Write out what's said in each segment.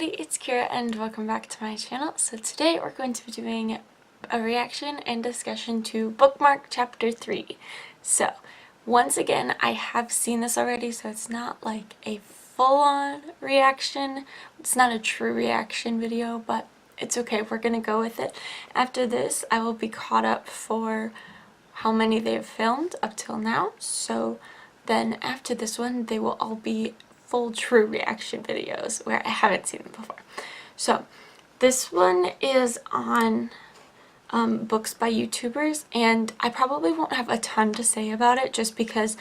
everybody, it's Kira and welcome back to my channel. So today we're going to be doing a reaction and discussion to Bookmark Chapter 3. So once again, I have seen this already, so it's not like a full-on reaction. It's not a true reaction video, but it's okay, we're gonna go with it. After this, I will be caught up for how many they've filmed up till now. So then after this one, they will all be full true reaction videos where I haven't seen them before. So this one is on books by YouTubers, and I probably won't have a ton to say about it just because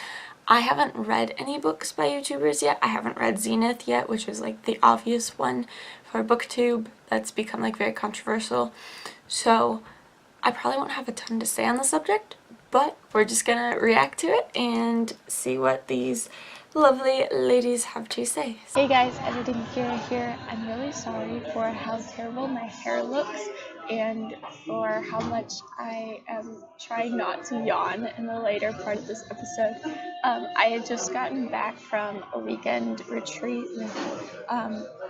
I haven't read any books by YouTubers yet. I haven't read Zenith yet, which is like the obvious one for Booktube that's become like very controversial. So I probably won't have a ton to say on the subject, but we're just gonna react to it and see what these lovely ladies have to say. Hey guys, editing Kira here. I'm really sorry for how terrible my hair looks and for how much I am trying not to yawn in the later part of this episode. I had just gotten back from a weekend retreat with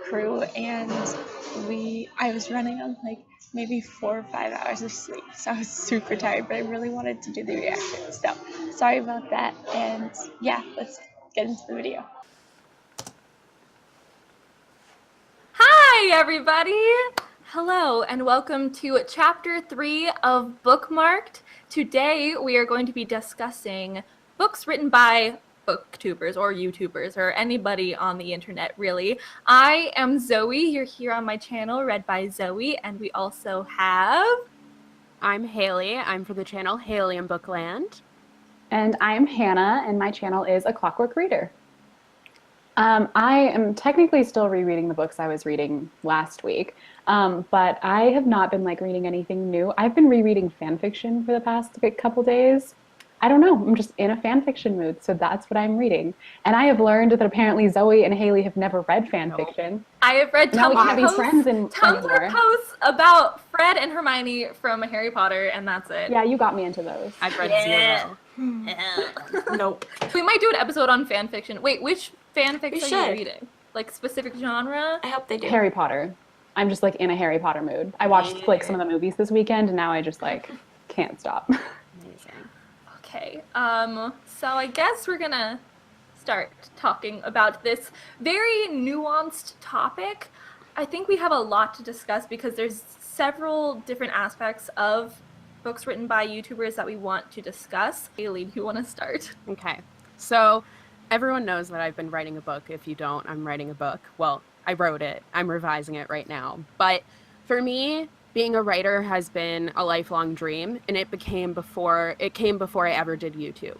crew, and I was running on like maybe 4 or 5 hours of sleep, so I was super tired, but I really wanted to do the reaction, so sorry about that. And yeah, let's get into the video. Hi everybody! Hello and welcome to Chapter 3 of Bookmarked. Today we are going to be discussing books written by booktubers or YouTubers or anybody on the internet, really. I am Zoe. You're here on my channel, read by Zoe, and we also have... I'm Hailey. I'm for the channel Hailey and Bookland. And I'm Hannah, and my channel is A Clockwork Reader. I am technically still rereading the books I was reading last week, but I have not been like reading anything new. I've been rereading fan fiction for the past couple days. I don't know, I'm just in a fan fiction mood, so that's what I'm reading. And I have learned that apparently Zoe and Hailey have never read fan fiction. I have read Tumblr posts about Fred and Hermione from Harry Potter, and that's it. Yeah, you got me into those. I've read zero. Nope. We might do an episode on fan fiction. Wait, which fanfics are you reading? Like specific genre? I hope they do. Harry Potter. I'm just like in a Harry Potter mood. I watched like some of the movies this weekend, and now I just like can't stop. Okay, so I guess we're gonna start talking about this very nuanced topic. I think we have a lot to discuss because there's several different aspects of books written by YouTubers that we want to discuss. Hailey, do you want to start? Okay, so everyone knows that I've been writing a book. If you don't, I'm writing a book. Well, I wrote it. I'm revising it right now. But for me, being a writer has been a lifelong dream, and it came before I ever did YouTube.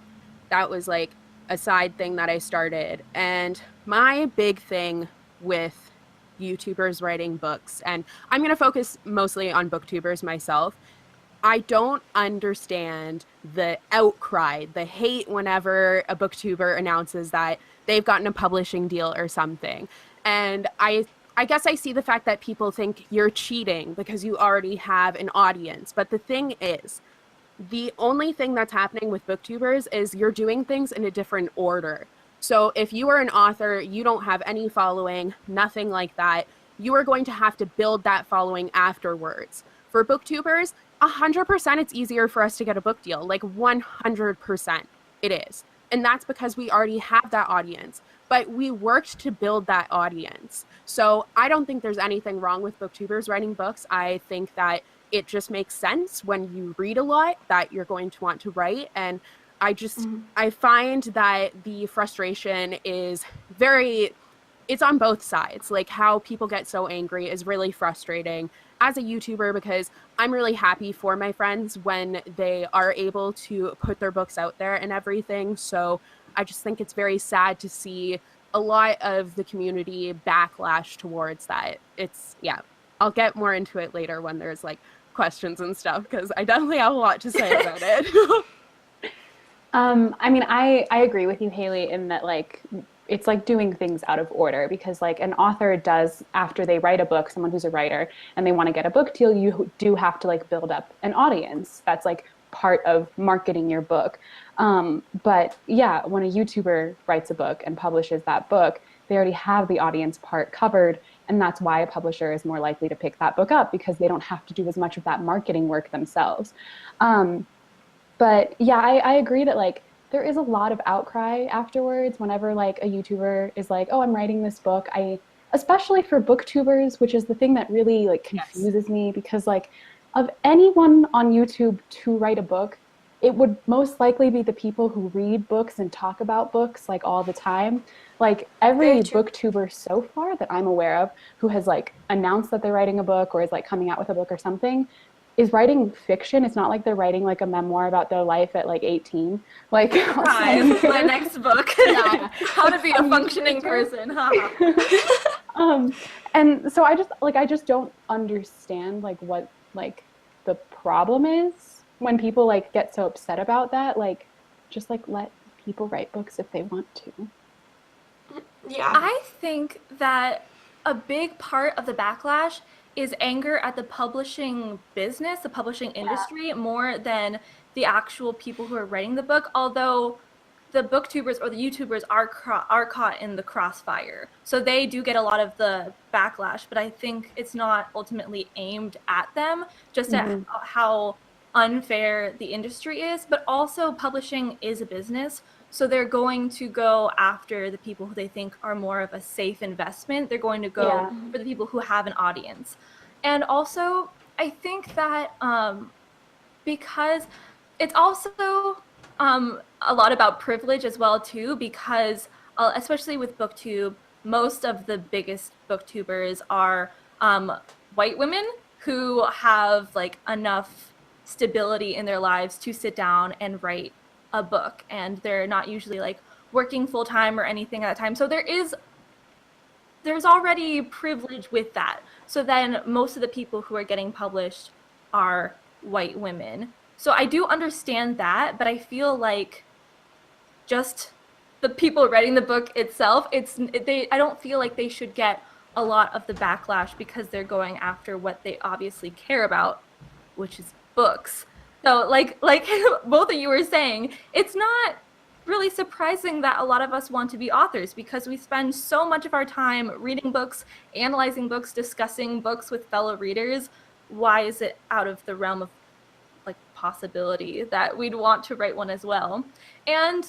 That was like a side thing that I started. And my big thing with YouTubers writing books, and I'm going to focus mostly on booktubers myself, I don't understand the outcry, the hate whenever a booktuber announces that they've gotten a publishing deal or something. And I guess I see the fact that people think you're cheating because you already have an audience. But the thing is, the only thing that's happening with booktubers is you're doing things in a different order. So if you are an author, you don't have any following, nothing like that, you are going to have to build that following afterwards. For booktubers, 100% it's easier for us to get a book deal, like 100% it is. And that's because we already have that audience, but we worked to build that audience. So I don't think there's anything wrong with booktubers writing books. I think that it just makes sense when you read a lot that you're going to want to write. And I find that the frustration is it's on both sides. Like how people get so angry is really frustrating as a YouTuber, because I'm really happy for my friends when they are able to put their books out there and everything. So I just think it's very sad to see a lot of the community backlash towards that. I'll get more into it later when there's like questions and stuff, because I definitely have a lot to say about it. I mean, I agree with you, Hailey, in that like it's like doing things out of order, because like an author does, after they write a book, someone who's a writer and they want to get a book deal, you do have to like build up an audience. That's like part of marketing your book. But yeah, when a YouTuber writes a book and publishes that book, they already have the audience part covered, And that's why a publisher is more likely to pick that book up, because they don't have to do as much of that marketing work themselves. But yeah, I agree that like there is a lot of outcry afterwards whenever like a YouTuber is like, oh, I'm writing this book. Especially for booktubers, which is the thing that really like confuses me, because like of anyone on YouTube to write a book, it would most likely be the people who read books and talk about books like all the time. Like every booktuber so far that I'm aware of who has like announced that they're writing a book or is like coming out with a book or something is writing fiction. It's not like they're writing like a memoir about their life at like 18. Like my next book. Yeah. How to be a functioning person. And so I just don't understand like what like the problem is when people like get so upset about that. Like just like let people write books if they want to. Yeah. I think that a big part of the backlash is anger at the publishing business, the publishing industry, more than the actual people who are writing the book, although the booktubers or the YouTubers are caught in the crossfire. So they do get a lot of the backlash, but I think it's not ultimately aimed at them, just at how unfair the industry is. But also publishing is a business, so they're going to go after the people who they think are more of a safe investment. They're going to go for the people who have an audience. And also, I think that because it's also a lot about privilege as well too, because especially with BookTube, most of the biggest booktubers are white women who have like enough stability in their lives to sit down and write a book, and they're not usually like working full-time or anything at that time. So there's already privilege with that. So then most of the people who are getting published are white women. So I do understand that, but I feel like just the people writing the book itself, I don't feel like they should get a lot of the backlash because they're going after what they obviously care about, which is books. So like both of you were saying, it's not really surprising that a lot of us want to be authors because we spend so much of our time reading books, analyzing books, discussing books with fellow readers. Why is it out of the realm of like possibility that we'd want to write one as well? And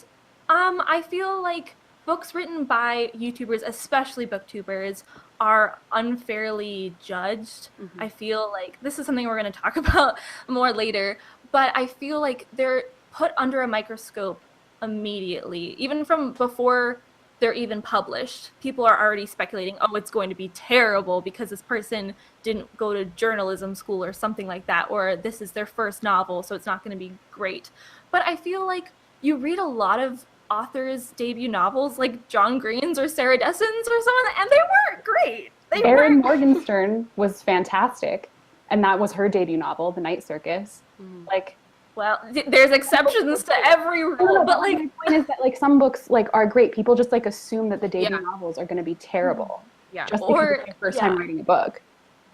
I feel like books written by YouTubers, especially booktubers, are unfairly judged. I feel like this is something we're going to talk about more later, but I feel like they're put under a microscope immediately, even from before they're even published. People are already speculating, oh, it's going to be terrible because this person didn't go to journalism school or something like that, or this is their first novel, so it's not going to be great. But I feel like you read a lot of authors' debut novels, like John Green's or Sarah Dessen's or someone, and they weren't great. Erin Morgenstern was fantastic, and that was her debut novel, The Night Circus. Like, well, there's exceptions to every rule, but like my point is that like some books like are great. People just like assume that the debut novels are going to be terrible, just because it's your first time reading a book,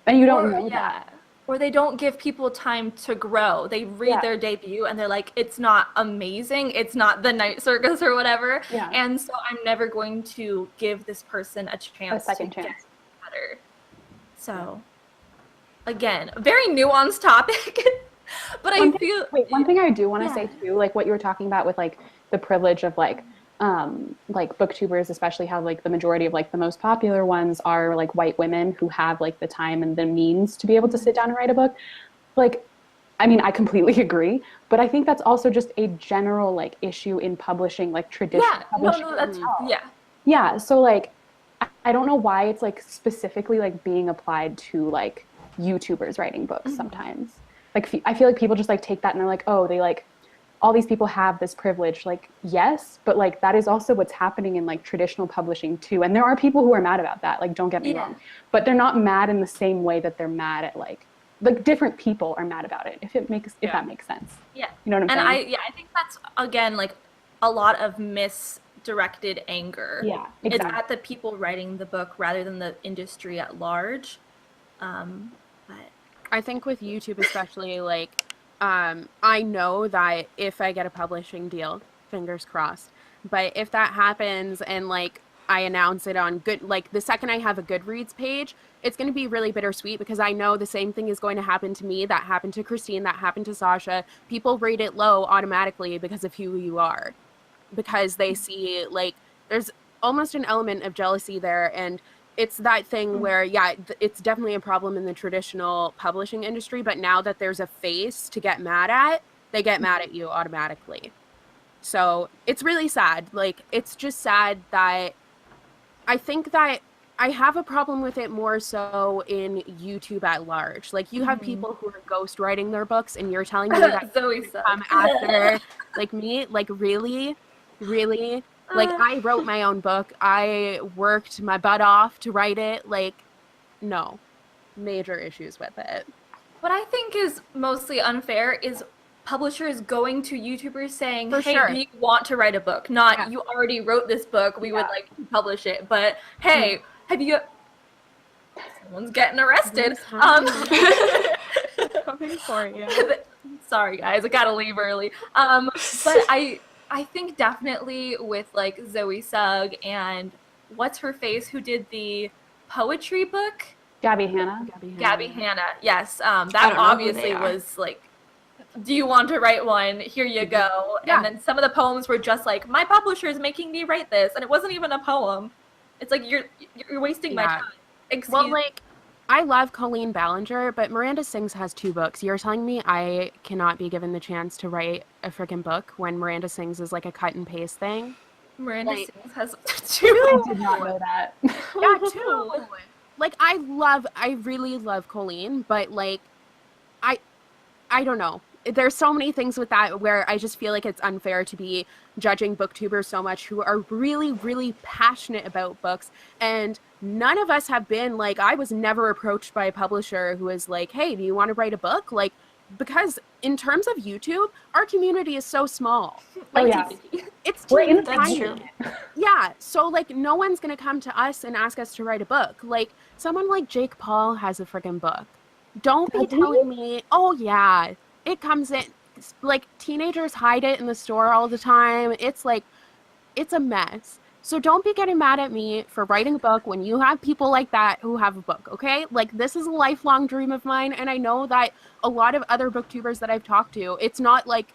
and you don't know that. Or they don't give people time to grow. They read their debut and they're like, it's not amazing. It's not The Night Circus or whatever. And so I'm never going to give this person a chance to get better. So again, a very nuanced topic. But one thing I do want to say too, like what you were talking about with like the privilege of like booktubers, especially how like the majority of like the most popular ones are like white women who have like the time and the means to be able to sit down and write a book. Like, I mean, I completely agree, but I think that's also just a general like issue in publishing, like traditional publishing. Yeah. So like, I don't know why it's like specifically like being applied to like YouTubers writing books sometimes. Like, I feel like people just like take that and they're like, oh, they like, all these people have this privilege. Like, yes, but like that is also what's happening in like traditional publishing too. And there are people who are mad about that. Like, don't get me wrong, but they're not mad in the same way that they're mad at like different people are mad about it. If that makes sense. Yeah. You know what I'm saying? And I think that's again like a lot of misdirected anger. Yeah, exactly. It's at the people writing the book rather than the industry at large. But I think with YouTube especially, like, I know that if I get a publishing deal, fingers crossed, but if that happens and like I announce it on the second I have a Goodreads page, it's going to be really bittersweet because I know the same thing is going to happen to me, that happened to Christine, that happened to Sasha. People rate it low automatically because of who you are, because they see, like, there's almost an element of jealousy there. And it's that thing where, yeah, it's definitely a problem in the traditional publishing industry, but now that there's a face to get mad at, they get mad at you automatically. So it's really sad. Like, it's just sad that I think that I have a problem with it more so in YouTube at large. Like, you have people who are ghostwriting their books, and you're telling me that Zoe come after, like, me? Like, really? Really? Like, I wrote my own book. I worked my butt off to write it. Like, no. Major issues with it. What I think is mostly unfair is publishers going to YouTubers saying, For hey, sure. do you want to write a book? Not, you already wrote this book, we would like to publish it. But hey, have you... Someone's getting arrested. Coming for you. Sorry, guys, I gotta leave early. But I think definitely with like Zoe Sugg and what's her face who did the poetry book? Gabby Hanna. Gabby Hanna. Yes. I That don't know who obviously they are. was like, do you want to write one? Here you go. Yeah. And then some of the poems were just like, my publisher is making me write this, and it wasn't even a poem. It's like you're wasting my time. Well, like, I love Colleen Ballinger, but Miranda Sings has 2 books. You're telling me I cannot be given the chance to write a freaking book when Miranda Sings is like a cut and paste thing? Miranda like, Sings has I did not know that. Yeah, 2. Like, I really love Colleen, but like, I don't know. There's so many things with that where I just feel like it's unfair to be judging booktubers so much who are really, really passionate about books. And none of us have been like, I was never approached by a publisher who was like, hey, do you want to write a book? Like, because in terms of YouTube, our community is so small. Like, it's We're in That's tiny. true. Yeah, so like no one's gonna come to us and ask us to write a book. Like, someone like Jake Paul has a friggin' book. Don't be telling me, oh yeah, it comes in, like, teenagers hide it in the store all the time. It's like, it's a mess. So don't be getting mad at me for writing a book when you have people like that who have a book, okay? Like, this is a lifelong dream of mine, and I know that a lot of other booktubers that I've talked to, it's not like,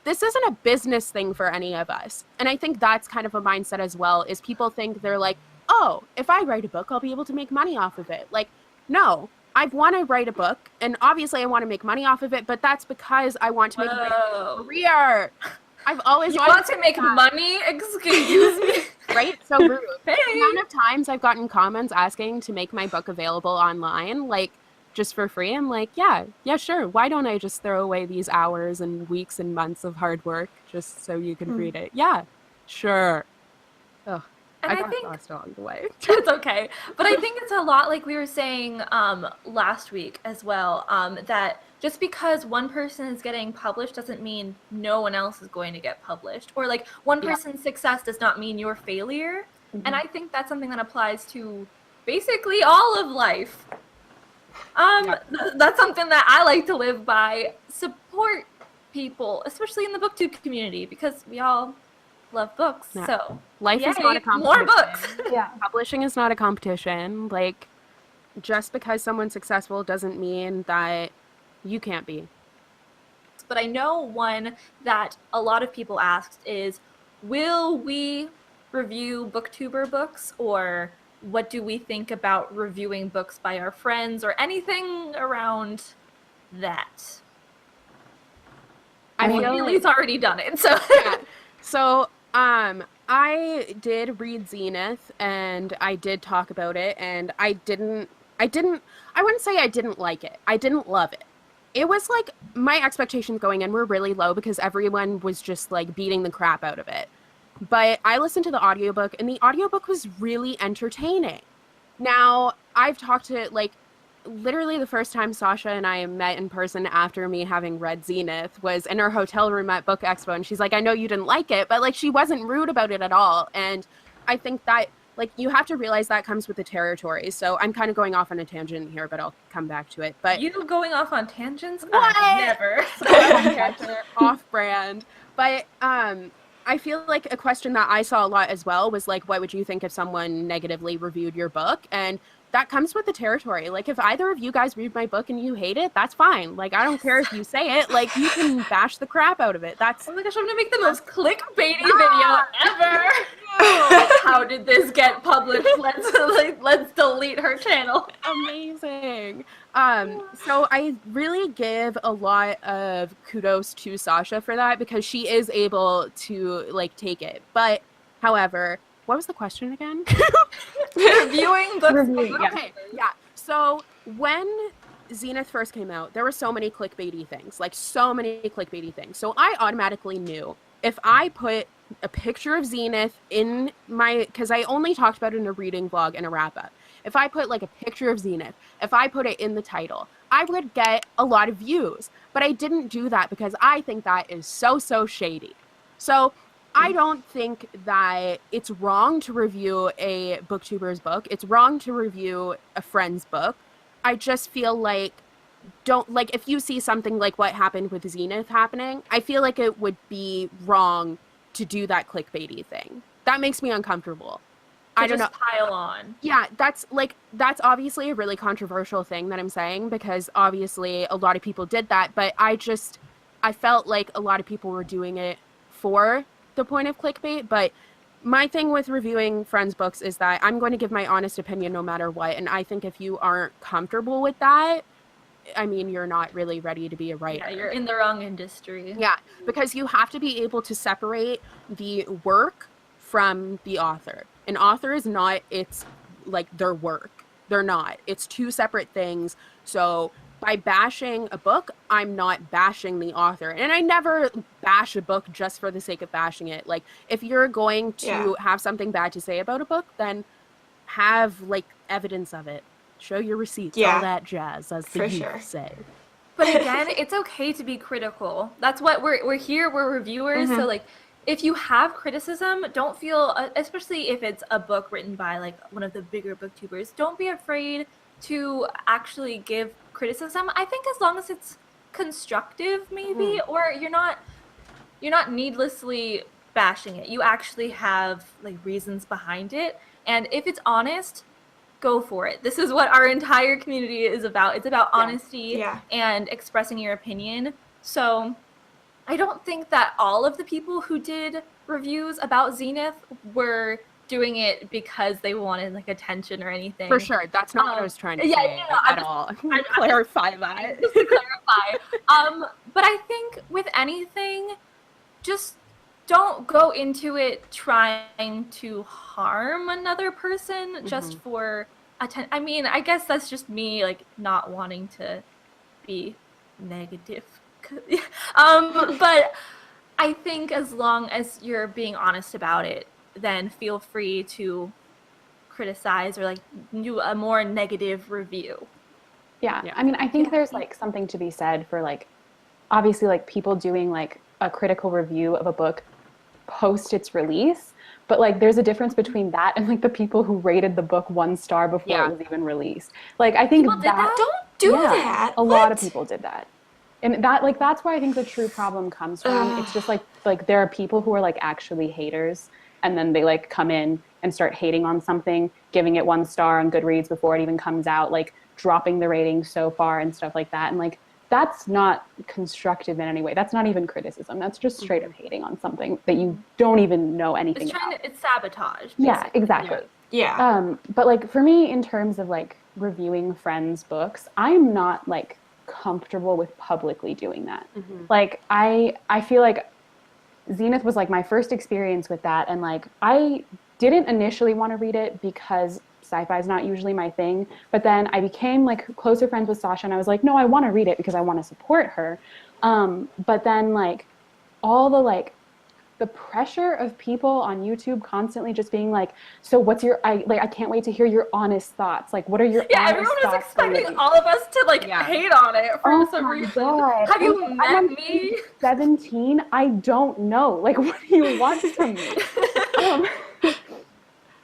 this isn't a business thing for any of us. And I think that's kind of a mindset as well, is people think they're like, oh, if I write a book, I'll be able to make money off of it. Like, no, I want to write a book, and obviously I want to make money off of it, but that's because I want to make a career. I've always want to make money? Excuse me. Right? So rude. Hey. The amount of times I've gotten comments asking to make my book available online, like, just for free, I'm like, yeah, sure. Why don't I just throw away these hours and weeks and months of hard work just so you can read it? Yeah, sure. Ugh. And I got think lost along the way. it's okay. But I think it's a lot like we were saying last week as well, that just because one person is getting published doesn't mean no one else is going to get published. Or like one person's success does not mean your failure. And I think that's something that applies to basically all of life. That's something that I like to live by. Support people, especially in the booktube community, because we all love books. Yeah. So Life is yay, not a competition. more books. Yeah. Publishing is not a competition. Like, just because someone's successful doesn't mean that you can't be. But I know one that a lot of people asked is, will we review Booktuber books, or what do we think about reviewing books by our friends, or anything around that? I mean, Hailey's already done it, so Yeah. So, I did read Zenith, and I did talk about it, and I wouldn't say I didn't like it. I didn't love it. It was like, my expectations going in were really low because everyone was just like beating the crap out of it. But I listened to the audiobook, and the audiobook was really entertaining. Now, I've talked to, like, literally the first time Sasha and I met in person after me having read Zenith was in her hotel room at Book Expo, and she's like, I know you didn't like it, but like, she wasn't rude about it at all. And I think that, like, you have to realize that comes with the territory. So I'm kind of going off on a tangent here, but I'll come back to it. But you going off on tangents? What? Never. Off brand. But I I feel like a question that I saw a lot as well was like, what would you think if someone negatively reviewed your book? And that comes with the territory. Like, if either of you guys read my book and you hate it, that's fine. Like, I don't care if you say it. Like, you can bash the crap out of it. That's Oh my gosh, I'm gonna make the most clickbaity video ever. How did this get published? Let's delete her channel. amazing. So I really give a lot of kudos to Sasha for that, because she is able to like take it. But however, what was the question again? Reviewing books. Reviewing, yeah. Okay, yeah. So when Zenith first came out, there were so many clickbaity things, like so many clickbaity things. So I automatically knew if I put a picture of Zenith in my, because I only talked about it in a reading vlog and a wrap up. If I put like a picture of Zenith, if I put it in the title, I would get a lot of views. But I didn't do that because I think that is so shady. So I don't think that it's wrong to review a booktuber's book. It's wrong to review a friend's book. I just feel like, don't, like, if you see something like what happened with Zenith happening, I feel like it would be wrong to do that clickbaity thing. That makes me uncomfortable. I don't know. Pile on. Yeah, that's obviously a really controversial thing that I'm saying, because obviously a lot of people did that, but I felt like a lot of people were doing it for the point of clickbait. But my thing with reviewing friends' books is that I'm going to give my honest opinion no matter what, and I think if you aren't comfortable with that, I mean, you're not really ready to be a writer. Yeah, you're in the wrong industry. Yeah, because you have to be able to separate the work from the author. An author is not, it's like their work. They're not. It's two separate things. So by bashing a book, I'm not bashing the author. And I never bash a book just for the sake of bashing it. Like, if you're going to have something bad to say about a book, then have like evidence of it. Show your receipts, all that jazz, as the youth say. But again, it's okay to be critical. That's what we're here. We're reviewers. So like, if you have criticism, don't feel, especially if it's a book written by like one of the bigger booktubers, don't be afraid to actually give criticism. I think as long as it's constructive, maybe, or you're not needlessly bashing it. You actually have like reasons behind it, and if it's honest, go for it. This is what our entire community is about. It's about honesty and expressing your opinion. So I don't think that all of the people who did reviews about Zenith were doing it because they wanted like attention or anything. For sure. That's not what I was trying to say at all. Clarify that. Just to clarify. But I think with anything, just don't go into it trying to harm another person just for attention. I mean, I guess that's just me like not wanting to be negative. But I think as long as you're being honest about it, then feel free to criticize or like do a more negative review. Yeah. I mean, I think there's like something to be said for like, obviously like people doing like a critical review of a book post its release, but like there's a difference between that and like the people who rated the book 1 star before it was even released. Like I think that don't do that. A lot of people did that. And that like that's where I think the true problem comes from. It's just like there are people who are like actually haters, and then they like come in and start hating on something, giving it 1 star on Goodreads before it even comes out, like dropping the rating so far and stuff like that. And like that's not constructive in any way. That's not even criticism. That's just straight up hating on something that you don't even know anything about. It's sabotage. Basically. Yeah, exactly. Yeah. But like for me, in terms of like reviewing friends' books, I'm not like comfortable with publicly doing that. Like I feel like Zenith was like my first experience with that, and like I didn't initially want to read it because sci-fi is not usually my thing, but then I became like closer friends with Sasha, and I was like, no, I want to read it because I want to support her. But then like all the like the pressure of people on YouTube constantly just being like, so what's your, I can't wait to hear your honest thoughts. Like, what are your honest everyone was thoughts expecting all of us to like hate on it for some reason. God. Have you met me? 17? I don't know. Like, what do you want from me?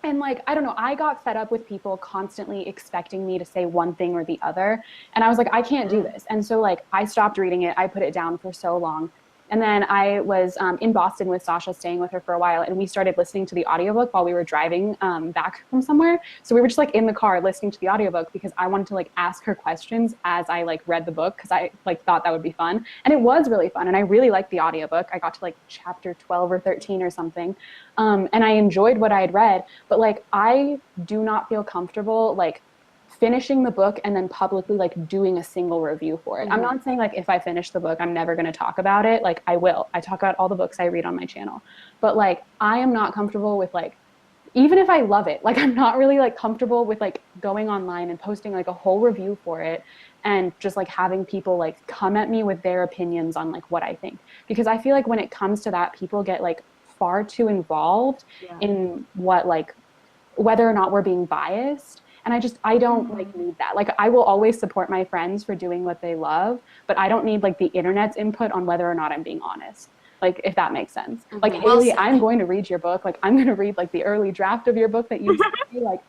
And like, I don't know, I got fed up with people constantly expecting me to say one thing or the other. And I was like, I can't do this. And so like, I stopped reading it. I put it down for so long. And then I was in Boston with Sasha, staying with her for a while, and we started listening to the audiobook while we were driving back from somewhere. So we were just like in the car listening to the audiobook because I wanted to like ask her questions as I like read the book, because I like thought that would be fun. And it was really fun. And I really liked the audiobook. I got to like chapter 12 or 13 or something. And I enjoyed what I had read, but like I do not feel comfortable like finishing the book and then publicly like doing a single review for it. I'm not saying like if I finish the book I'm never going to talk about it. Like I will. I talk about all the books I read on my channel. But like I am not comfortable with like, even if I love it, like I'm not really like comfortable with like going online and posting like a whole review for it and just like having people like come at me with their opinions on like what I think. Because I feel like when it comes to that, people get like far too involved in what like whether or not we're being biased. And I don't like need that. Like I will always support my friends for doing what they love, but I don't need like the internet's input on whether or not I'm being honest. Like if that makes sense. Like Hailey, I'm going to read your book. Like I'm going to read like the early draft of your book that you sent me. Like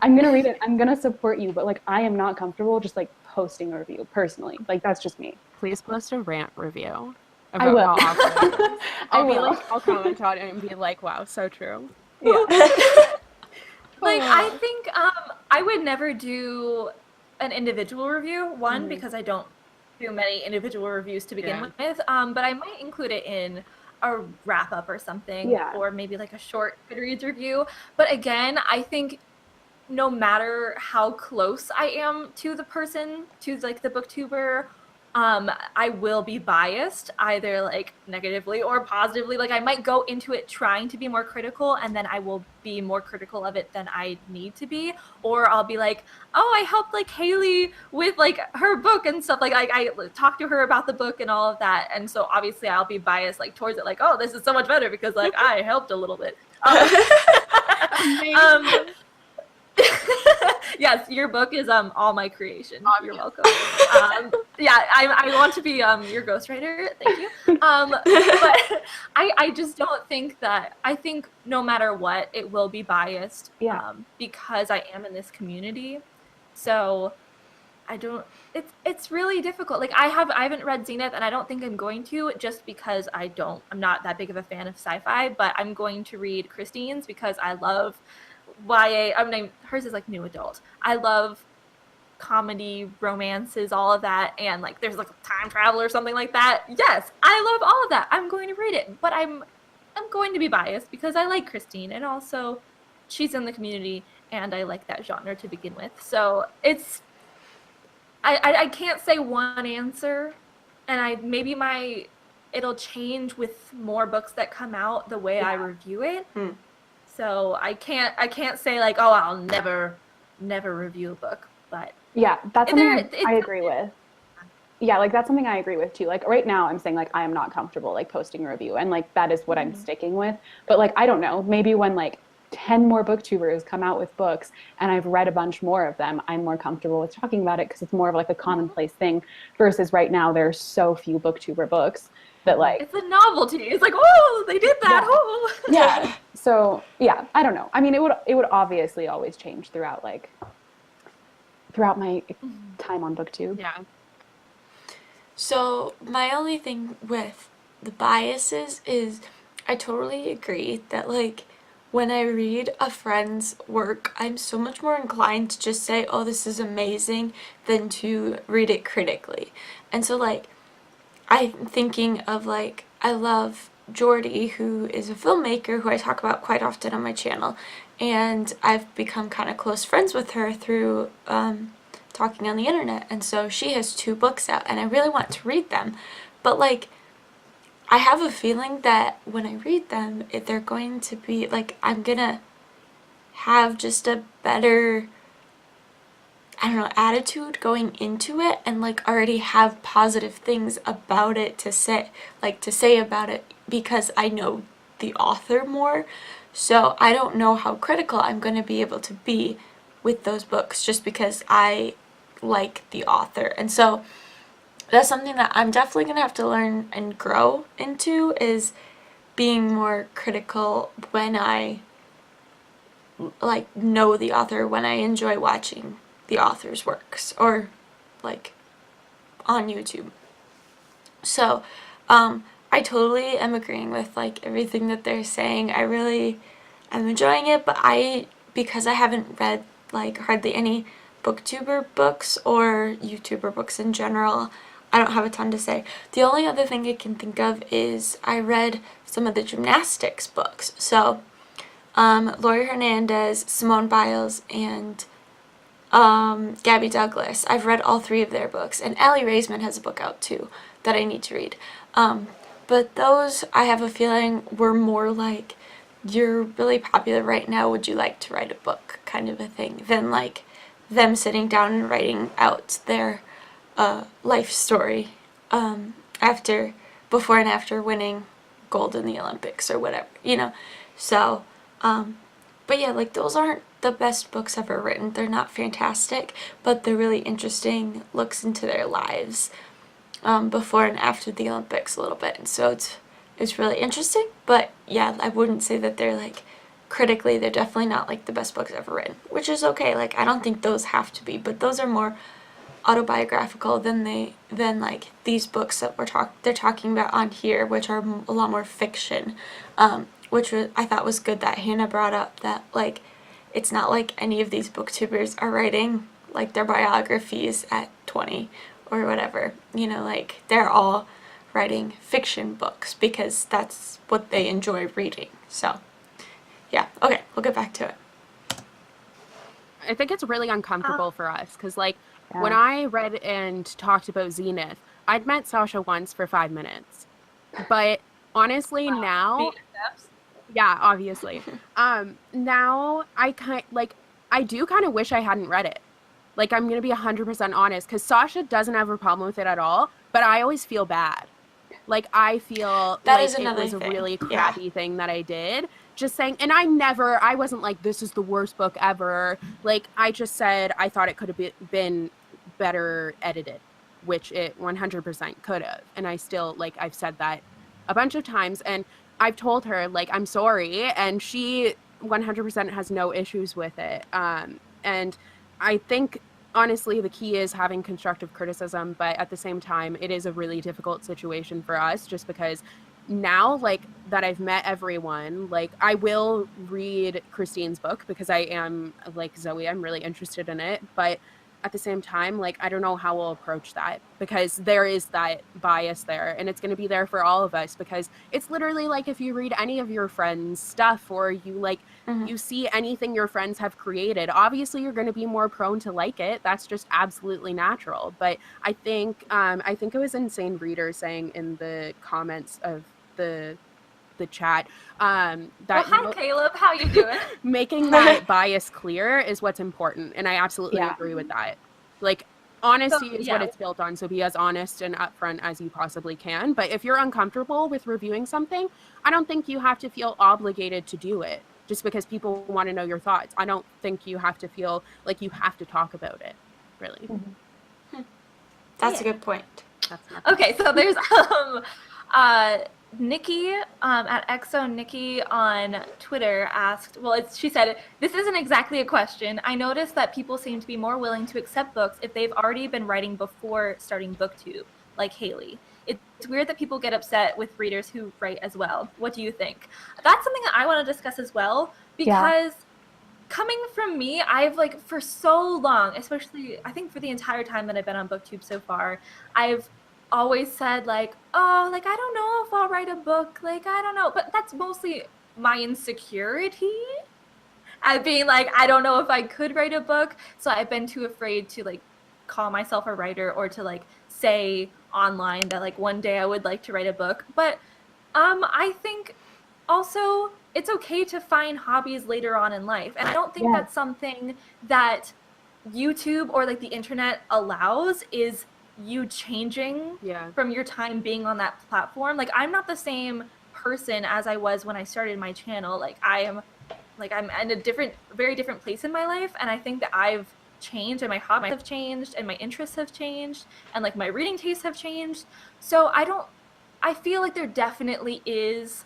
I'm going to read it. I'm going to support you, but like I am not comfortable just like posting a review personally. Like that's just me. Please post a rant review. I will. How awesome it is. I'll comment on it and be like, wow, so true. Yeah. Like, I think I would never do an individual review, one, because I don't do many individual reviews to begin with, but I might include it in a wrap-up or something, or maybe like a short Goodreads review. But again, I think no matter how close I am to the person, to like the booktuber, I will be biased, either like negatively or positively. Like I might go into it trying to be more critical, and then I will be more critical of it than I need to be. Or I'll be like, oh, I helped like Hailey with like her book and stuff. Like I talked to her about the book and all of that. And so obviously I'll be biased like towards it, like, oh, this is so much better because like I helped a little bit. Yes, your book is all my creation. You're welcome. I want to be your ghostwriter. Thank you. But I just don't think that. I think no matter what, it will be biased. Because I am in this community, so I don't. It's really difficult. Like I haven't read Zenith, and I don't think I'm going to, just because I'm not that big of a fan of sci-fi. But I'm going to read Christine's because I love YA. Hers is like new adult. I love comedy, romances, all of that, and like there's like a time travel or something like that. Yes, I love all of that. I'm going to read it, but I'm going to be biased because I like Christine, and also she's in the community, and I like that genre to begin with. So I can't say one answer, and it'll change with more books that come out the way I review it. So I can't say like, oh, I'll never review a book, but that's something I agree with. Yeah, like that's something I agree with too. Like right now I'm saying like I am not comfortable like posting a review, and like that is what I'm sticking with. But like I don't know, maybe when like 10 more booktubers come out with books and I've read a bunch more of them, I'm more comfortable with talking about it because it's more of like a commonplace thing, versus right now there's so few booktuber books that like it's a novelty. It's like, oh, they did that. Yeah. So yeah, I don't know. I mean, it would obviously always change throughout my time on BookTube. Yeah. So my only thing with the biases is I totally agree that like when I read a friend's work, I'm so much more inclined to just say, oh, this is amazing, than to read it critically. And so like I'm thinking of like, I love Jordy, who is a filmmaker who I talk about quite often on my channel, and I've become kind of close friends with her through talking on the internet. And so she has 2 books out, and I really want to read them, but like I have a feeling that when I read them, they're going to be like, I'm gonna have just a better, I don't know, attitude going into it, and like already have positive things about it to say about it, because I know the author more. So I don't know how critical I'm going to be able to be with those books just because I like the author. And so that's something that I'm definitely going to have to learn and grow into, is being more critical when I like know the author, when I enjoy watching the author's works, or like on YouTube. So I totally am agreeing with like everything that they're saying. I really am enjoying it, but because I haven't read like hardly any Booktuber books or YouTuber books in general, I don't have a ton to say. The only other thing I can think of is I read some of the gymnastics books. So, Lori Hernandez, Simone Biles, and Gabby Douglas. I've read all 3 of their books, and Allie Raisman has a book out too that I need to read. But those, I have a feeling, were more like, you're really popular right now, would you like to write a book kind of a thing, than like them sitting down and writing out their life story before and after winning gold in the Olympics or whatever, you know. So, but yeah, like those aren't the best books ever written. They're not fantastic, but they're really interesting looks into their lives before and after the Olympics a little bit. And so it's really interesting. But yeah, I wouldn't say that they're like critically, they're definitely not like the best books ever written, which is okay. Like I don't think those have to be, but those are more autobiographical than like these books that they're talking about on here, which are a lot more fiction. I thought was good that Hannah brought up, that like it's not like any of these booktubers are writing like their biographies at 20 or whatever, you know, like they're all writing fiction books because that's what they enjoy reading. So yeah, okay, we'll get back to it. I think it's really uncomfortable for us because, like, Yeah. when I read and talked about Zenith, I'd met Sasha once for 5 minutes. But honestly, now, BFFs. yeah, obviously. Now I do kind of wish I hadn't read it. Like, I'm gonna be 100% honest, because Sasha doesn't have a problem with it at all, but I always feel bad. Like, I feel That like is it another was a thing. really Yeah. crappy thing that I did. Just saying, and I wasn't like, this is the worst book ever. Like, I just said I thought it could have been better edited, which it 100% could have. And I still, like, I've said that a bunch of times, and I've told her, like, I'm sorry, and she 100% has no issues with it. And I think honestly the key is having constructive criticism, but at the same time it is a really difficult situation for us, just because now, like, that I've met everyone, like, I will read Christine's book because I am like Zoe, I'm really interested in it, but at the same time, like, I don't know how we'll approach that, because there is that bias there, and it's going to be there for all of us, because it's literally like if you read any of your friends' stuff, or you like you see anything your friends have created, obviously you're going to be more prone to like it. That's just absolutely natural. But I think it was Insane Reader saying in the comments of the chat that Hi Caleb, how you doing? making that bias clear is what's important, and I absolutely agree with that. Like, honesty is what it's built on, so be as honest and upfront as you possibly can. But if you're uncomfortable with reviewing something, I don't think you have to feel obligated to do it just because people want to know your thoughts. I don't think you have to feel like you have to talk about it, really. That's a good point. Okay, so there's Nikki at Exo Nikki on Twitter asked, she said, this isn't exactly a question. I noticed that people seem to be more willing to accept books if they've already been writing before starting Booktube, like Hailey. It's weird that people get upset with readers who write as well. What do you think? That's something that I want to discuss as well, because coming from me, I've, like, for so long, especially I think for the entire time that I've been on Booktube so far, I've always said, like, oh, like, I don't know if I'll write a book, like, I don't know, but that's mostly my insecurity at being like, I don't know if I could write a book, so I've been too afraid to, like, call myself a writer or to, like, say online that, like, one day I would like to write a book. But I think also it's okay to find hobbies later on in life, and I don't think that's something that YouTube or, like, the internet allows, is you changing from your time being on that platform. Like, I'm not the same person as I was when I started my channel. Like, I'm in a very different place in my life, and I think that I've changed, and my hobbies have changed, and my interests have changed, and, like, my reading tastes have changed. So I feel like there definitely is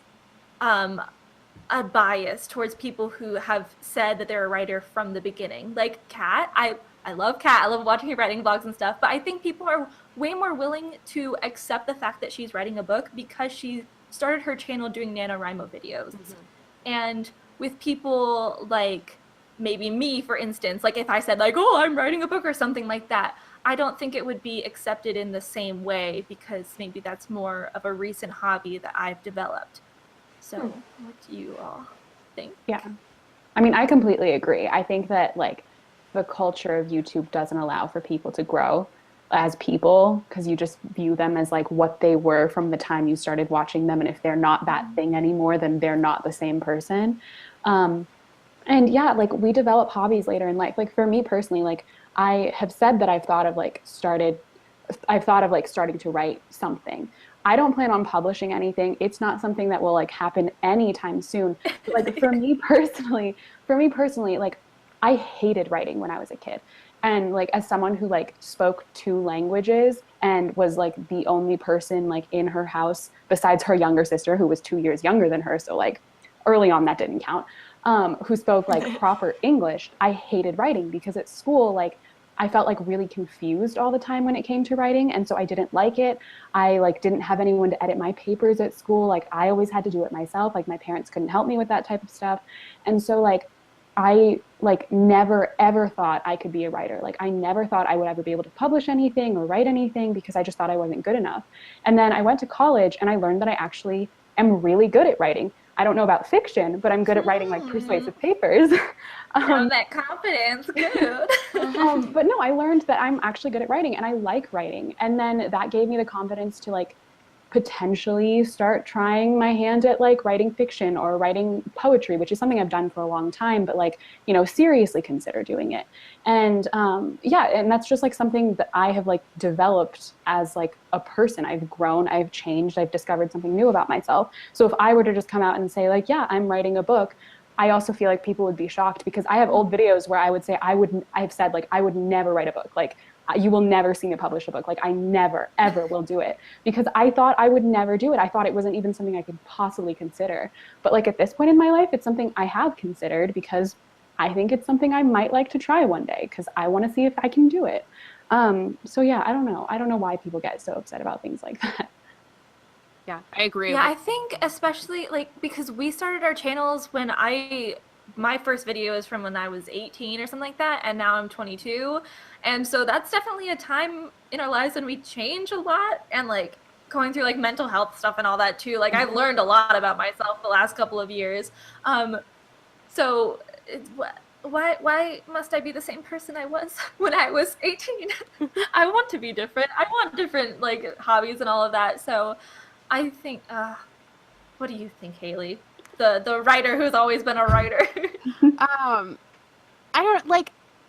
a bias towards people who have said that they're a writer from the beginning. Like Kat, I I love Kat. I love watching her writing blogs and stuff. But I think people are way more willing to accept the fact that she's writing a book because she started her channel doing NaNoWriMo videos. And with people like maybe me, for instance, like if I said like, oh, I'm writing a book or something like that, I don't think it would be accepted in the same way because maybe that's more of a recent hobby that I've developed. So what do you all think? Yeah. I mean, I completely agree. I think that like the culture of YouTube doesn't allow for people to grow as people because you just view them as like what they were from the time you started watching them. And if they're not that thing anymore, then they're not the same person. And yeah, like we develop hobbies later in life. Like for me personally, like I have said that I've thought of like starting to write something. I don't plan on publishing anything. It's not something that will like happen anytime soon. But, like for me personally, like I hated writing when I was a kid. And like as someone who like spoke 2 languages and was like the only person like in her house besides her younger sister who was 2 years younger than her, so like early on that didn't count, who spoke like proper English, I hated writing because at school like I felt like really confused all the time when it came to writing. And so I didn't like it. I like didn't have anyone to edit my papers at school. Like I always had to do it myself. Like my parents couldn't help me with that type of stuff. And so like I like never ever thought I could be a writer. Like I never thought I would ever be able to publish anything or write anything because I just thought I wasn't good enough. And then I went to college and I learned that I actually am really good at writing. I don't know about fiction, but I'm good at writing like persuasive papers. That confidence, good. But no, I learned that I'm actually good at writing and I like writing. And then that gave me the confidence to like potentially start trying my hand at like writing fiction or writing poetry, which is something I've done for a long time, but like, you know, seriously consider doing it. And yeah, and that's just like something that I have like developed as like a person. I've grown, I've changed, I've discovered something new about myself. So if I were to just come out and say like, yeah, I'm writing a book, I also feel like people would be shocked because I have old videos where I would say I've said like I would never write a book. Like you will never see me publish a book. Like I never, ever will do it because I thought I would never do it. I thought it wasn't even something I could possibly consider. But like at this point in my life, it's something I have considered because I think it's something I might like to try one day because I want to see if I can do it. So yeah, I don't know. I don't know why people get so upset about things like that. Yeah, I agree. Yeah, I think especially like because we started our channels when my first video is from when I was 18 or something like that, and now I'm 22. And so that's definitely a time in our lives when we change a lot and like going through like mental health stuff and all that too. Like I've learned a lot about myself the last couple of years. So why must I be the same person I was when I was 18? I want to be different. I want different like hobbies and all of that. So I think, what do you think, Hailey? The writer who's always been a writer.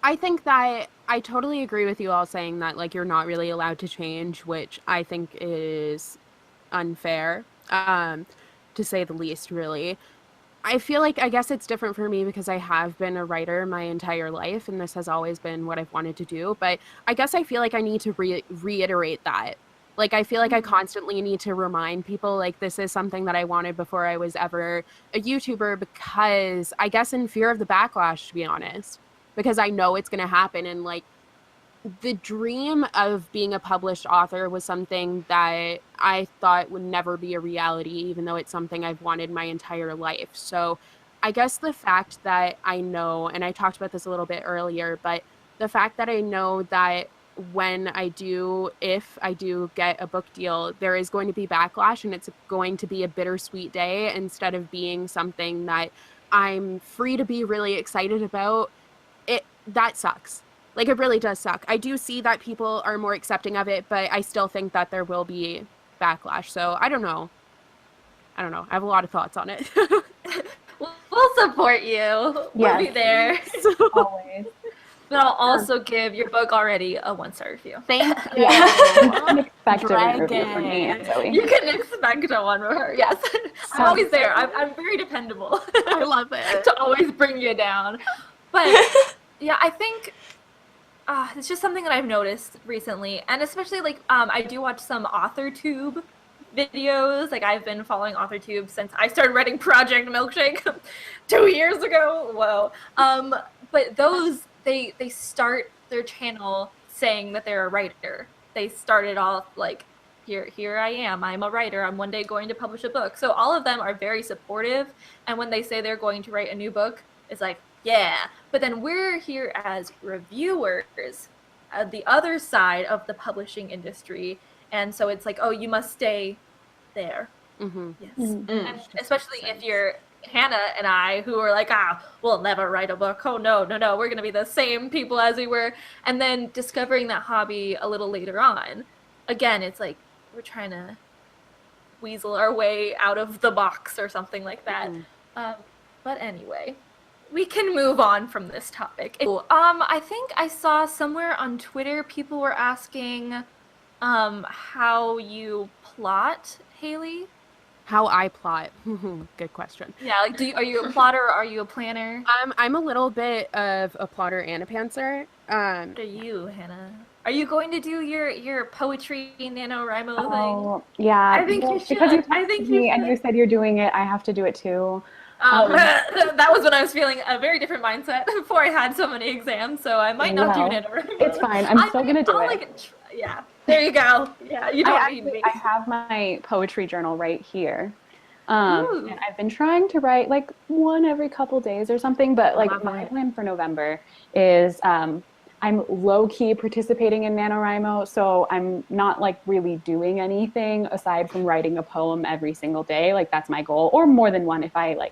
I think that I totally agree with you all saying that like you're not really allowed to change, which I think is unfair, to say the least, really. I feel like I guess it's different for me because I have been a writer my entire life and this has always been what I've wanted to do. But I guess I feel like I need to reiterate that. Like, I feel like I constantly need to remind people, like, this is something that I wanted before I was ever a YouTuber because I guess in fear of the backlash, to be honest, because I know it's going to happen. And, like, the dream of being a published author was something that I thought would never be a reality, even though it's something I've wanted my entire life. So I guess the fact that I know, and I talked about this a little bit earlier, but the fact that I know that if I do get a book deal, there is going to be backlash and it's going to be a bittersweet day instead of being something that I'm free to be really excited about. That sucks. Like, it really does suck. I do see that people are more accepting of it, but I still think that there will be backlash. So I don't know. I have a lot of thoughts on it. We'll support you. We'll be there. Always. But I'll also give your book already a 1-star review. Thank you. You can expect a review from me and Zoe. You can expect a one from her. Yes, I'm always there. I'm very dependable. I love it. To always bring you down. But yeah, I think it's just something that I've noticed recently, and especially like I do watch some AuthorTube videos. Like I've been following AuthorTube since I started writing Project Milkshake 2 years ago. Whoa. But those they start their channel saying that they're a writer. They started off like, here I am, I'm a writer, I'm one day going to publish a book. So all of them are very supportive, and when they say they're going to write a new book, it's like, yeah. But then we're here as reviewers, the other side of the publishing industry, and so it's like, oh, you must stay there. Mm-hmm. Yes. Mm. And especially if you're Hannah and I, who are like, we'll never write a book. Oh, no, we're going to be the same people as we were. And then discovering that hobby a little later on, again, it's like we're trying to weasel our way out of the box or something like that. But anyway, we can move on from this topic. I think I saw somewhere on Twitter people were asking how you plot, Hailey. How I plot. Good question. Yeah, like, are you a plotter or are you a planner? I'm a little bit of a plotter and a pantser. What are you, Hannah? Are you going to do your poetry NaNoWriMo thing? Oh, yeah. I think you should. Because you I texted think me you and you said you're doing it, I have to do it too. That was when I was feeling a very different mindset before I had so many exams, so I might not do NaNoWriMo. It's fine. I'm still gonna do it. Yeah, there you go. Yeah, you don't need me. I have my poetry journal right here. And I've been trying to write like one every couple days or something, but like my plan for November is I'm low-key participating in NaNoWriMo, so I'm not like really doing anything aside from writing a poem every single day. Like that's my goal, or more than one if I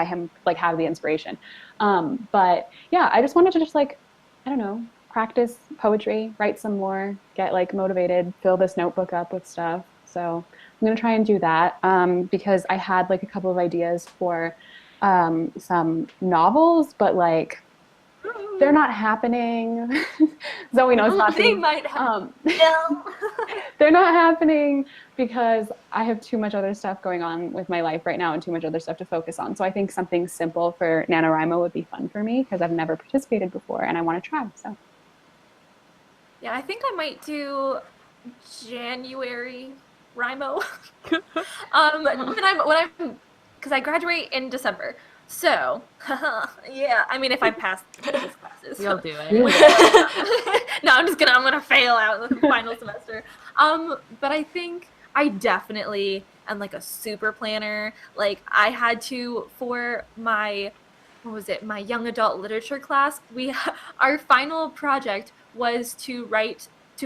have the inspiration. But yeah, I just wanted to just like, I don't know, practice poetry, write some more, get like motivated, fill this notebook up with stuff. So I'm going to try and do that because I had like a couple of ideas for some novels, but like they're not happening. Zoe knows not. They might have. They're not happening because I have too much other stuff going on with my life right now and too much other stuff to focus on. So I think something simple for NaNoWriMo would be fun for me because I've never participated before and I want to try. So yeah, I think I might do January Rimo. Because I graduate in December. So, yeah, I mean, if I pass these classes. You'll do it. No, I'm gonna fail out in the final semester. But I think I definitely am like a super planner. Like I had to, for my, my young adult literature class, our final project was to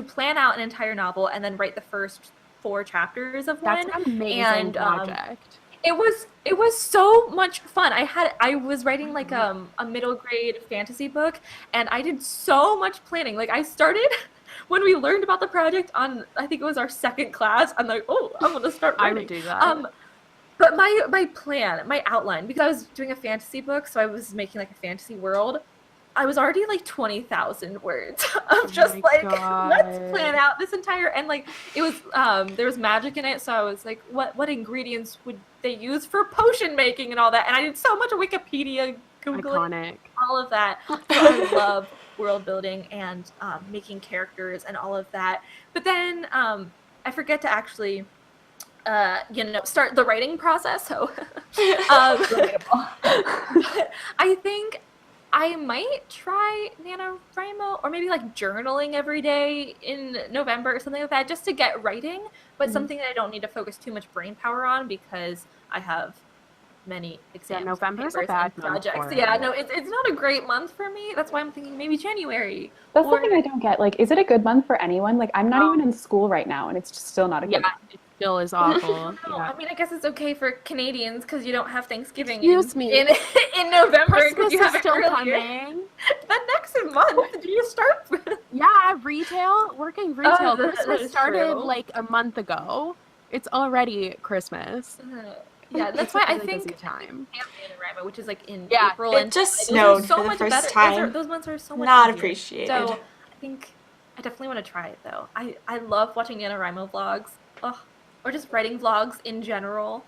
plan out an entire novel and then write the first 4 chapters of one. That's an amazing project. It was so much fun. I was writing like a middle grade fantasy book, and I did so much planning. Like I started when we learned about the project on, I think it was our 2nd class. I'm like, oh, I'm gonna start writing. I would do that. But my plan, my outline, because I was doing a fantasy book, so I was making like a fantasy world. I was already like 20,000 words of just like, let's plan out this entire, and like it was there was magic in it, so I was like, what ingredients would they use for potion making and all that, and I did so much Wikipedia, Googling, all of that. So I love world building and making characters and all of that. But then I forget to actually start the writing process. So I think I might try NaNoWriMo, or maybe like journaling every day in November or something like that, just to get writing, but something that I don't need to focus too much brain power on because I have many exams. November's a bad projects. Month for it. No, it's not a great month for me. That's why I'm thinking maybe January. That's the thing I don't get. Like, is it a good month for anyone? Like, I'm not even in school right now, and it's just still not a good month. It still is awful. I mean, I guess it's okay for Canadians because you don't have Thanksgiving in November because you have it still earlier. coming. That next month, do you start? Working retail. Christmas started true. like a month ago. It's already Christmas. Yeah, that's why I think busy time. NaNoWriMo, which is like in Yeah, April, it and just those snowed are so for the much first better. time. Those months are so much Not easier. appreciated. So I think I definitely want to try it though. I love watching NaNoWriMo vlogs, or just writing vlogs in general.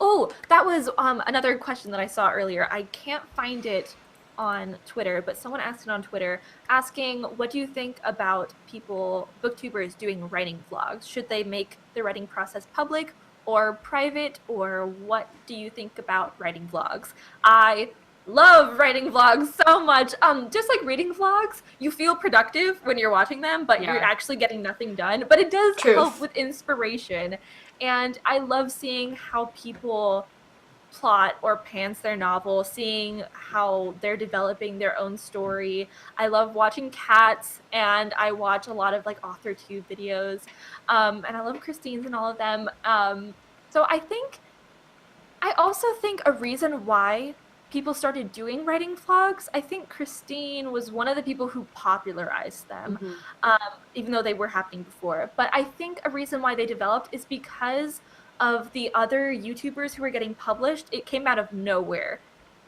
Oh, that was another question that I saw earlier. I can't find it on Twitter, but someone asked it on Twitter, asking, what do you think about booktubers doing writing vlogs? Should they make the writing process public or private, or what do you think about writing vlogs? I love writing vlogs so much. Just like reading vlogs, you feel productive when you're watching them, but you're actually getting nothing done. But it does help with inspiration. And I love seeing how people plot or pants their novel, seeing how they're developing their own story. I love watching Cats, and I watch a lot of like author tube videos. And I love Christine's and all of them. So I also think a reason why people started doing writing vlogs, I think Christine was one of the people who popularized them, even though they were happening before. But I think a reason why they developed is because of the other YouTubers who were getting published. It came out of nowhere.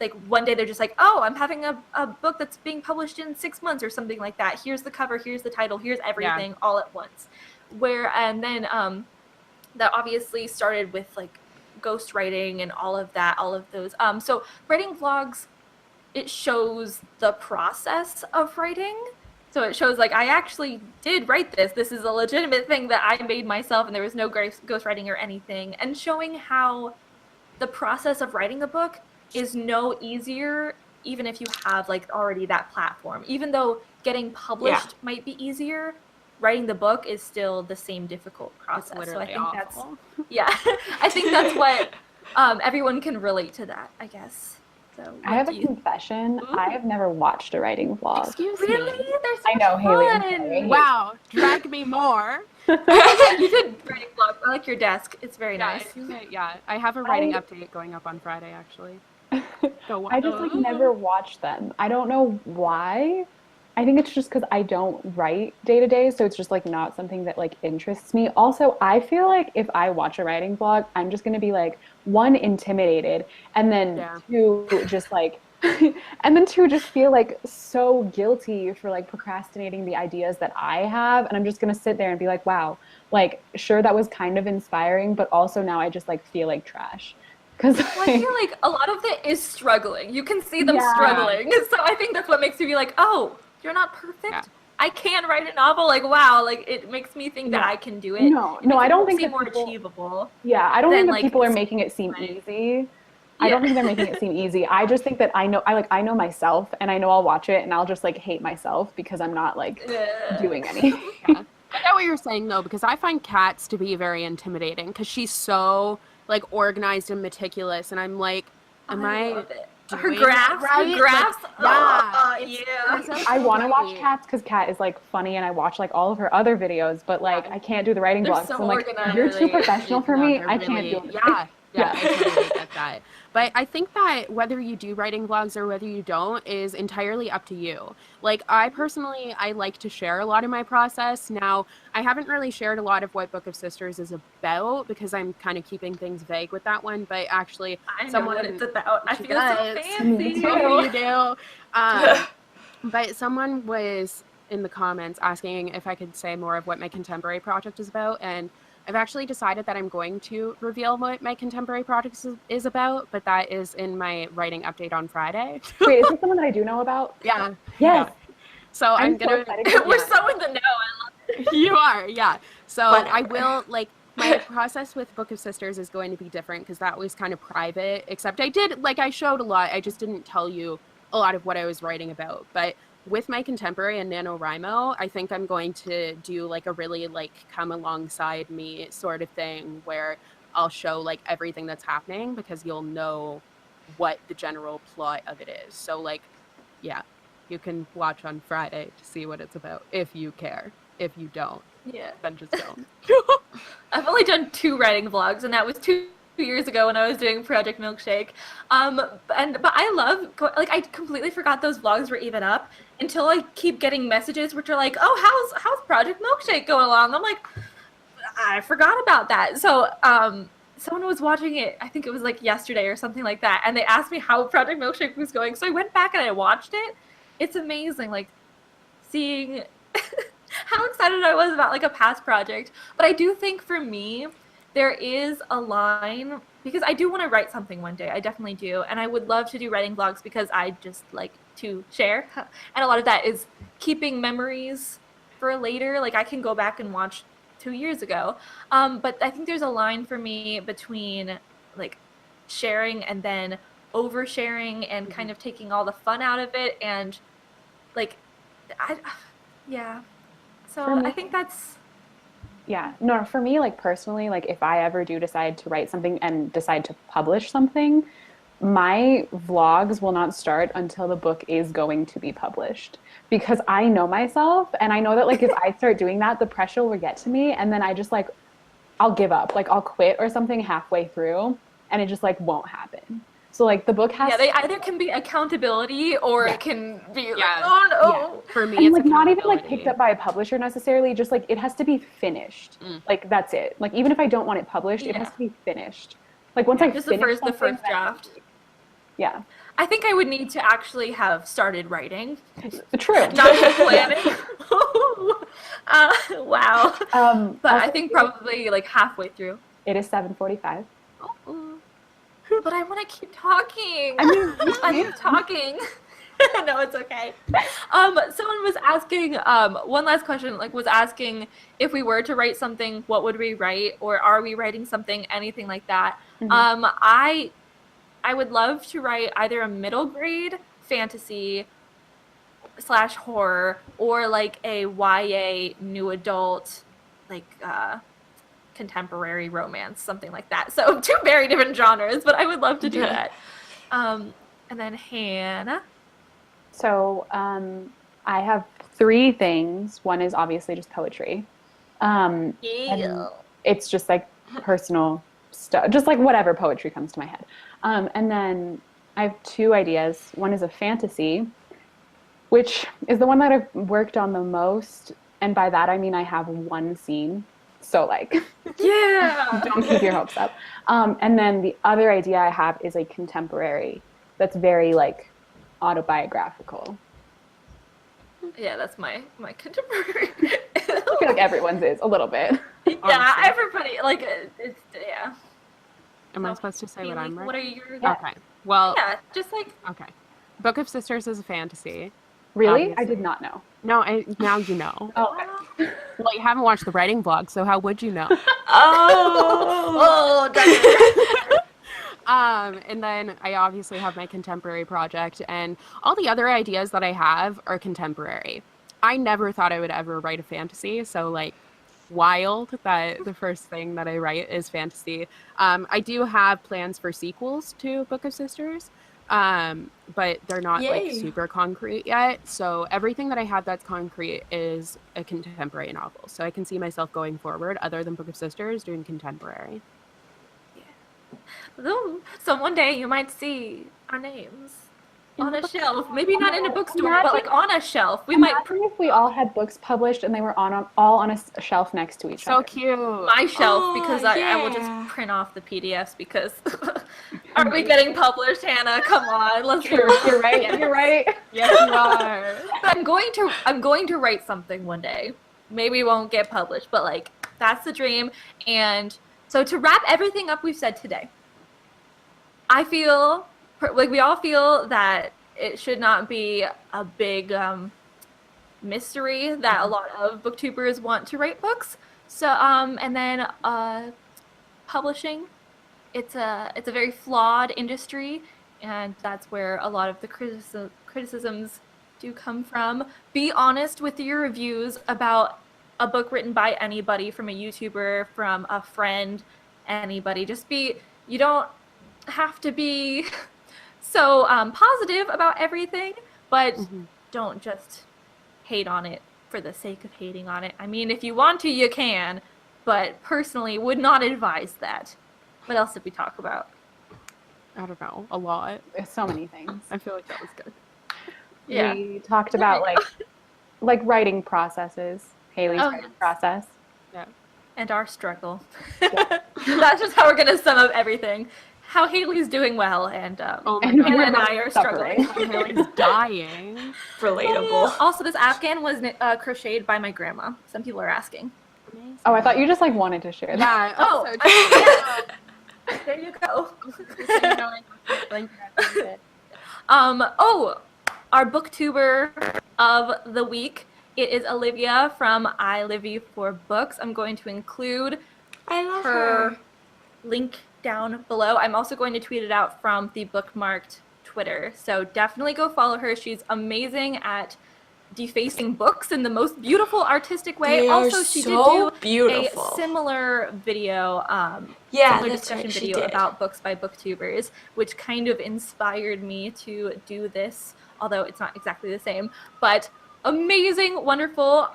Like one day they're just like, oh, I'm having a book that's being published in 6 months or something like that. Here's the cover, here's the title, here's everything all at once. And then that obviously started with like ghostwriting and all of those. So writing vlogs, it shows the process of writing. So it shows like, I actually did write this. This is a legitimate thing that I made myself, and there was no ghostwriting or anything. And showing how the process of writing a book is no easier, even if you have like already that platform. Even though getting published might be easier, writing the book is still the same difficult process. So I think awful. I think that's what everyone can relate to that, I guess. So I have a confession. I have never watched a writing vlog. Excuse me? Really? They're so I know, Hailey. I'm sorry. Wow, drag me more. You did writing vlogs. I like your desk. It's very nice. I have a writing update going up on Friday, actually. I just like never watched them. I don't know why. I think it's just because I don't write day to day, so it's just like not something that like interests me. Also, I feel like if I watch a writing vlog, I'm just gonna be like, one, intimidated, and then two, just like, and then two, just feel like so guilty for like procrastinating the ideas that I have, and I'm just gonna sit there and be like, wow, like sure that was kind of inspiring, but also now I just like feel like trash. Because I feel like a lot of it is struggling. You can see them struggling, so I think that's what makes me be like, oh, you're not perfect. I can write a novel. Like, wow, like it makes me think that I can do it. No, I don't think it's more achievable. Yeah, I don't think that people are making it seem easy. I don't think they're making it seem easy. I just think that I know myself, and I know I'll watch it and I'll just like hate myself because I'm not like doing anything. I get what you're saying though, because I find Cats to be very intimidating because she's so like organized and meticulous, and I'm like, love it. Her graphs, I want to watch Cats because Cat is like funny, and I watch like all of her other videos, but like I can't do the writing vlogs. So I'm like, you're too professional for me. I can't do it. I totally get that. But I think that whether you do writing vlogs or whether you don't is entirely up to you. Like I personally, I like to share a lot of my process. Now, I haven't really shared a lot of what Book of Sisters is about because I'm kind of keeping things vague with that one. But actually, I know what it's about. I feel so fancy. You do. But someone was in the comments asking if I could say more of what my contemporary project is about, and I've actually decided that I'm going to reveal what my contemporary project is about, but that is in my writing update on Friday. Wait, is this someone that I do know about? Yeah. Yes. So I'm gonna. We're so in the know. I love it. You are, yeah. So I will like. My process with Book of Sisters is going to be different because that was kind of private. Except I showed a lot. I just didn't tell you a lot of what I was writing about, but. With my contemporary and NaNoWriMo, I think I'm going to do like a really like come alongside me sort of thing where I'll show like everything that's happening because you'll know what the general plot of it is. So like, yeah, you can watch on Friday to see what it's about if you care. If you don't, then just don't. I've only done 2 writing vlogs, and that was 2 years ago when I was doing Project Milkshake. But I love I completely forgot those vlogs were even up until I keep getting messages which are like, oh, how's Project Milkshake going along? I'm like, I forgot about that. So someone was watching it, I think it was like yesterday or something like that, and they asked me how Project Milkshake was going. So I went back and I watched it. It's amazing, like seeing how excited I was about like a past project. But I do think for me, there is a line, because I do want to write something one day. I definitely do. And I would love to do writing vlogs because I just like to share. And a lot of that is keeping memories for later. Like I can go back and watch 2 years ago. But I think there's a line for me between like sharing and then oversharing and kind of taking all the fun out of it, and like yeah. So For me- I think that's Yeah, no, for me, like personally, like if I ever do decide to write something and decide to publish something, my vlogs will not start until the book is going to be published because I know myself and I know that like if I start doing that, the pressure will get to me and then I just like I'll give up, like I'll quit or something halfway through and it just like won't happen. So like the book has they either can be accountability or it can be like, Yeah. oh no. Yeah. For me, and it's like not even like accountability. picked up by a publisher necessarily, just like it has to be finished. Like that's it. Like even if I don't want it published, it has Yeah. to be finished. Like once I Just finish the something, first then I can draft. leave. Yeah. I think I would need to actually have started writing, True. not just planning. Wow. But I also, think probably like halfway through. it is 7:45. But I want to keep talking. I mean, I love talking. No, it's okay. Someone was asking, one last question, like was asking if we were to write something, what would we write? Or are we writing something, anything like that? I would love to write either a middle grade fantasy / horror or like a YA new adult, like, contemporary romance, something like that. So 2 very different genres, but I would love to do that. And then Hannah. So I have 3 things. One is obviously just poetry. And it's just like personal stuff, just like whatever poetry comes to my head. And then I have 2 ideas. One is a fantasy, which is the one that I've worked on the most. And by that, I mean I have 1 scene. So like, Yeah. don't keep your hopes up. And then the other idea I have is a contemporary that's very like autobiographical. Yeah, that's my contemporary. I feel like everyone's is a little bit. Yeah, Honestly. everybody, like, it's, yeah. Am I supposed to say what I'm What are writing? your, Okay. Well, yeah, just like, okay. Book of Sisters is a fantasy. Really? I Obviously. did not know. No, now you know. Oh, okay. Well, you haven't watched the writing vlog, so how would you know? oh, definitely. And then I obviously have my contemporary project, and all the other ideas that I have are contemporary. I never thought I would ever write a fantasy, so like wild that the first thing that I write is fantasy. I do have plans for sequels to Book of Sisters, but they're not like Yay. super concrete yet. So everything that I have that's concrete is a contemporary novel. So I can see myself going forward, other than Book of Sisters, doing contemporary. So one day you might see our names on a shelf. Maybe not in a bookstore, but like on a shelf. We might. Imagine if we all had books published and they were all on a shelf next to each So other. cute. My shelf, because I will yeah. just print off the PDFs because are we getting published, Hannah? Come on, let's True. You're right. Yes. You're right. Yes, you are. But I'm going to write something one day. Maybe it won't get published, but like that's the dream. And so to wrap everything up we've said today, I feel like we all feel that it should not be a big mystery that a lot of booktubers want to write books. So and then publishing, it's a very flawed industry, and that's where a lot of the criticisms do come from. Be honest with your reviews about a book written by anybody, from a YouTuber, from a friend, anybody. You don't have to be so positive about everything, but don't just hate on it for the sake of hating on it. I mean, if you want to, you can, but personally would not advise that. What else did we talk about? I don't know, a lot. There's so many things. I feel like that was good. Yeah. We talked about like writing processes, Hailey's writing process. Yeah. And our struggle. That's just how we're going to sum up everything. How Hailey's doing well, and Oh my And god. Hannah we're and I both are struggling. Haley's dying. Relatable. Also, this Afghan was crocheted by my grandma. Some people are asking. Amazing. Oh, I thought you just like wanted to share that. Yeah. Oh, Also, there you go. Our booktuber of the week. It is Olivia from I Live You for Books. I'm going to include I love her her. link down below. I'm also going to tweet it out from the Bookmarked Twitter. So definitely go follow her. She's amazing at defacing books in the most beautiful artistic way. They also, are she so did do beautiful. a similar video, Yeah, similar that's discussion right, she video did. about books by booktubers, which kind of inspired me to do this, although it's not exactly the same. But amazing, wonderful.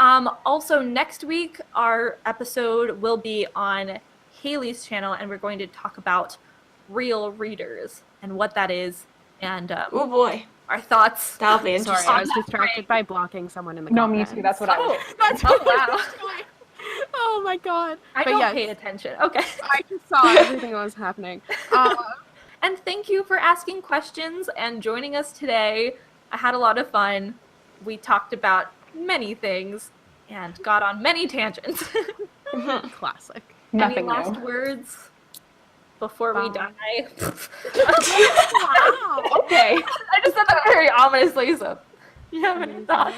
Also, next week, our episode will be on Hailey's channel, and we're going to talk about real readers and what that is, and Oh boy, our thoughts. that'll be Sorry, interesting. I was distracted by blocking someone in the No, me comments. too. That's what I was. That's Oh, what wow. I was doing. Oh my god. I But don't yes, pay attention. Okay. I just saw everything that was happening. And thank you for asking questions and joining us today. I had a lot of fun. We talked about many things and got on many tangents. Classic. Nothing Any last new. words before we die? Wow. Okay. I just said that very ominously, so you have any thoughts?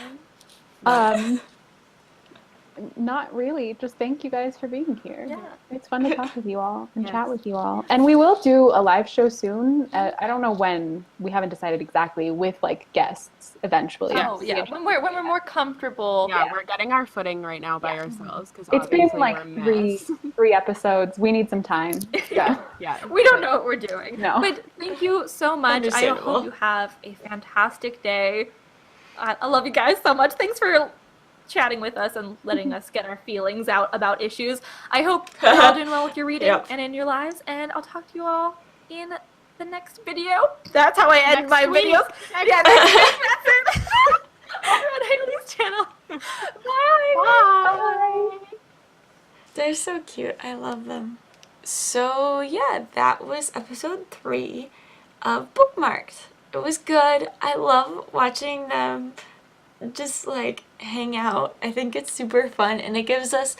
Not really. Just thank you guys for being here. Yeah. It's fun to talk with you all and Yes. chat with you all. And we will do a live show soon. I don't know when. We haven't decided exactly, with like guests eventually. Oh yeah, when we're more comfortable. Yeah, we're getting our footing right now by ourselves because It's been like we're a mess. three episodes. We need some time. Yeah. Yeah. We don't know what we're doing. No. But thank you so much. I Understandable. hope you have a fantastic day. I love you guys so much. Thanks for chatting with us and letting us get our feelings out about issues. I hope you're all doing well with your reading Yep. and in your lives, and I'll talk to you all in the next video. That's how I end Next my week. videos. Yeah, next week. That's it. Over on Hailey's channel. Bye. Bye. They're so cute. I love them. So yeah, that was episode 3 of Bookmarked. It was good. I love watching them just like hang out. I think it's super fun, and it gives us,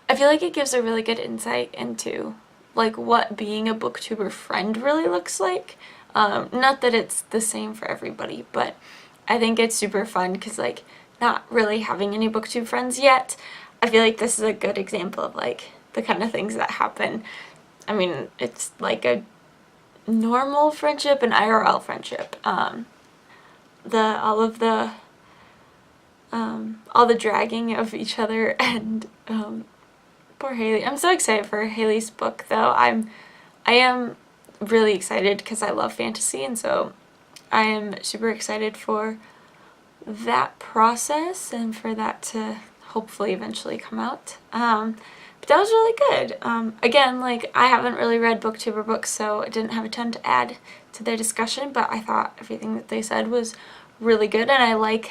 I feel like it gives a really good insight into like what being a booktuber friend really looks like. Not that it's the same for everybody, but I think it's super fun because like not really having any booktube friends yet, I feel like this is a good example of like the kind of things that happen. I mean, it's like a normal friendship and IRL friendship. All the dragging of each other, and poor Hailey. I'm so excited for Hailey's book though. I am really excited because I love fantasy, and so I am super excited for that process and for that to hopefully eventually come out. But that was really good. Again, like, I haven't really read Booktuber books, so I didn't have a ton to add to their discussion, but I thought everything that they said was really good, and I like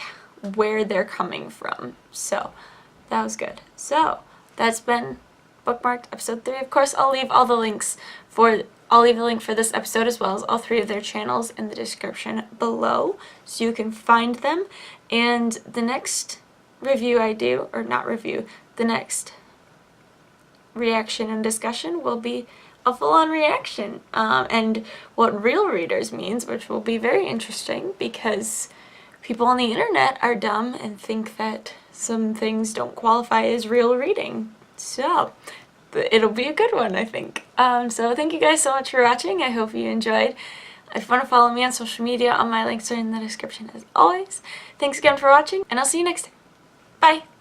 where they're coming from. So that was good. So that's been Bookmarked episode 3. Of course, I'll leave the link for this episode as well as all 3 of their channels in the description below, so you can find them. And the next review I do, or not review, the next reaction and discussion will be a full-on reaction, and what real readers means, which will be very interesting because people on the internet are dumb and think that some things don't qualify as real reading. So it'll be a good one, I think. So thank you guys so much for watching. I hope you enjoyed. If you want to follow me on social media, all my links are in the description as always. Thanks again for watching, and I'll see you next time. Bye!